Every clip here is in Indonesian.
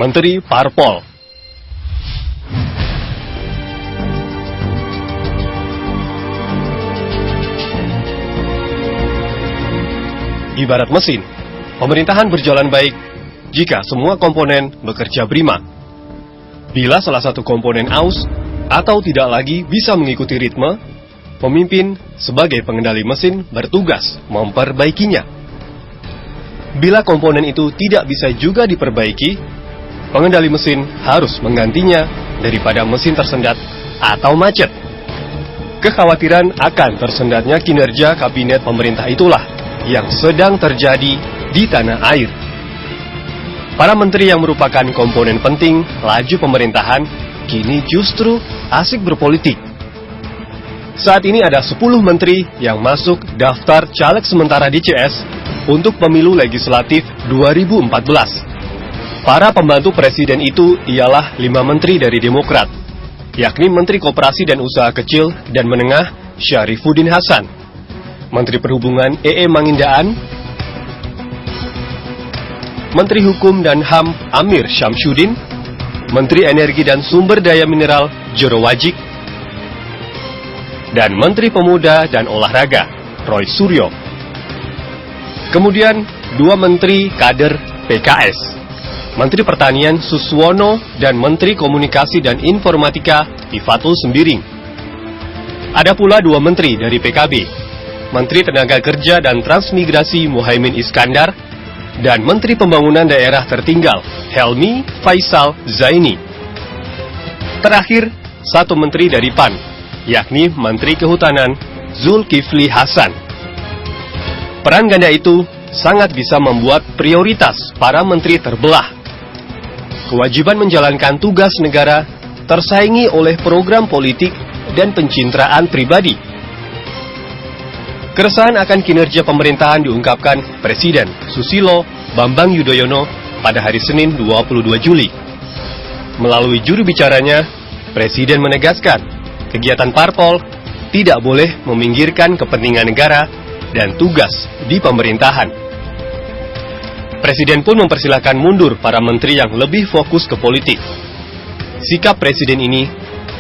Menteri Parpol. Ibarat mesin, pemerintahan berjalan baik jika semua komponen bekerja prima. Bila salah satu komponen aus atau tidak lagi bisa mengikuti ritme, pemimpin sebagai pengendali mesin bertugas memperbaikinya. Bila komponen itu tidak bisa juga diperbaiki, pengendali mesin harus menggantinya daripada mesin tersendat atau macet. Kekhawatiran akan tersendatnya kinerja kabinet pemerintah itulah yang sedang terjadi di tanah air. Para menteri yang merupakan komponen penting laju pemerintahan kini justru asik berpolitik. Saat ini ada 10 menteri yang masuk daftar caleg sementara DCS untuk pemilu legislatif 2014. Para pembantu presiden itu ialah 5 menteri dari Demokrat, yakni Menteri Koperasi dan Usaha Kecil dan Menengah Syarifuddin Hasan, Menteri Perhubungan Mangindaan, Menteri Hukum dan HAM Amir Syamsuddin, Menteri Energi dan Sumber Daya Mineral Jero Wajik, dan Menteri Pemuda dan Olahraga Roy Suryo. Kemudian 2 menteri kader PKS, Menteri Pertanian Suswono dan Menteri Komunikasi dan Informatika Ifatul Sembiring. Ada pula 2 menteri dari PKB, Menteri Tenaga Kerja dan Transmigrasi Muhaimin Iskandar, dan Menteri Pembangunan Daerah Tertinggal Helmi Faisal Zaini. Terakhir, 1 menteri dari PAN, yakni Menteri Kehutanan Zulkifli Hasan. Peran ganda itu sangat bisa membuat prioritas para menteri terbelah. Kewajiban menjalankan tugas negara tersaingi oleh program politik dan pencitraan pribadi. Keresahan akan kinerja pemerintahan diungkapkan Presiden Susilo Bambang Yudhoyono pada hari Senin 22 Juli. Melalui juru bicaranya, Presiden menegaskan kegiatan parpol tidak boleh meminggirkan kepentingan negara dan tugas di pemerintahan. Presiden pun mempersilahkan mundur para menteri yang lebih fokus ke politik. Sikap Presiden ini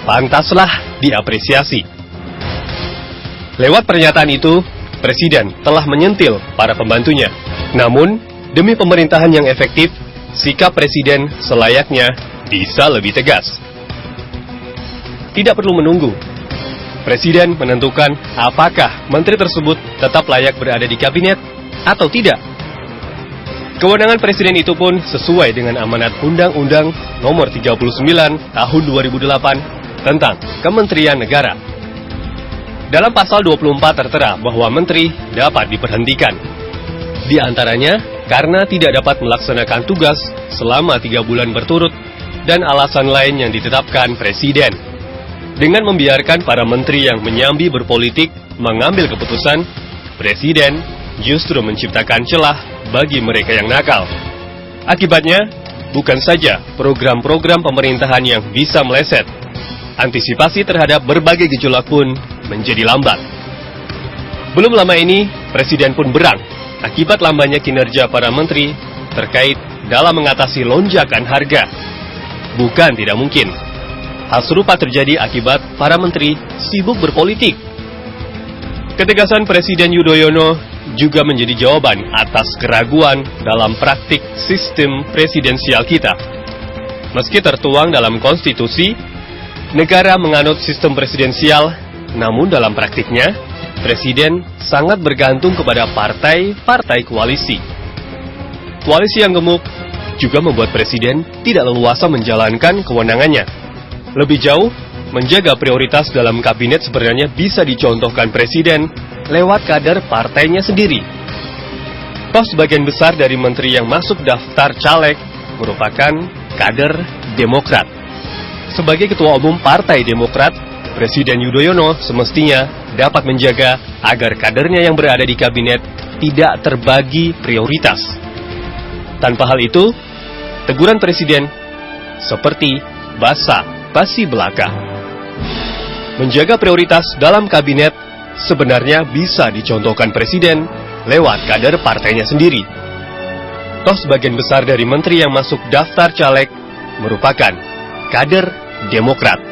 pantaslah diapresiasi. Lewat pernyataan itu, Presiden telah menyentil para pembantunya. Namun, demi pemerintahan yang efektif, sikap Presiden selayaknya bisa lebih tegas. Tidak perlu menunggu. Presiden menentukan apakah menteri tersebut tetap layak berada di kabinet atau tidak. Kewenangan Presiden itu pun sesuai dengan amanat Undang-Undang Nomor 39 Tahun 2008 tentang Kementerian Negara. Dalam pasal 24 tertera bahwa menteri dapat diberhentikan. Di antaranya, karena tidak dapat melaksanakan tugas selama 3 bulan berturut dan alasan lain yang ditetapkan Presiden. Dengan membiarkan para menteri yang menyambi berpolitik mengambil keputusan, Presiden justru menciptakan celah bagi mereka yang nakal. Akibatnya, bukan saja program-program pemerintahan yang bisa meleset, antisipasi terhadap berbagai gejolak pun menjadi lambat. Belum lama ini, Presiden pun berang akibat lambannya kinerja para menteri terkait dalam mengatasi lonjakan harga. Bukan tidak mungkin, hal serupa terjadi akibat para menteri sibuk berpolitik. Ketegasan Presiden Yudhoyono juga menjadi jawaban atas keraguan dalam praktik sistem presidensial kita. Meski tertuang dalam konstitusi, negara menganut sistem presidensial, namun dalam praktiknya, Presiden sangat bergantung kepada partai-partai koalisi. Koalisi yang gemuk juga membuat Presiden tidak leluasa menjalankan kewenangannya. Lebih jauh, menjaga prioritas dalam kabinet sebenarnya bisa dicontohkan Presiden lewat kader partainya sendiri. Toh sebagian besar dari menteri yang masuk daftar caleg merupakan kader Demokrat. Sebagai Ketua Umum Partai Demokrat, Presiden Yudhoyono semestinya dapat menjaga agar kadernya yang berada di kabinet tidak terbagi prioritas. Tanpa hal itu, teguran Presiden seperti basa-basi belaka. Menjaga prioritas dalam kabinet sebenarnya bisa dicontohkan Presiden lewat kader partainya sendiri. Toh sebagian besar dari menteri yang masuk daftar caleg merupakan kader Demokrat.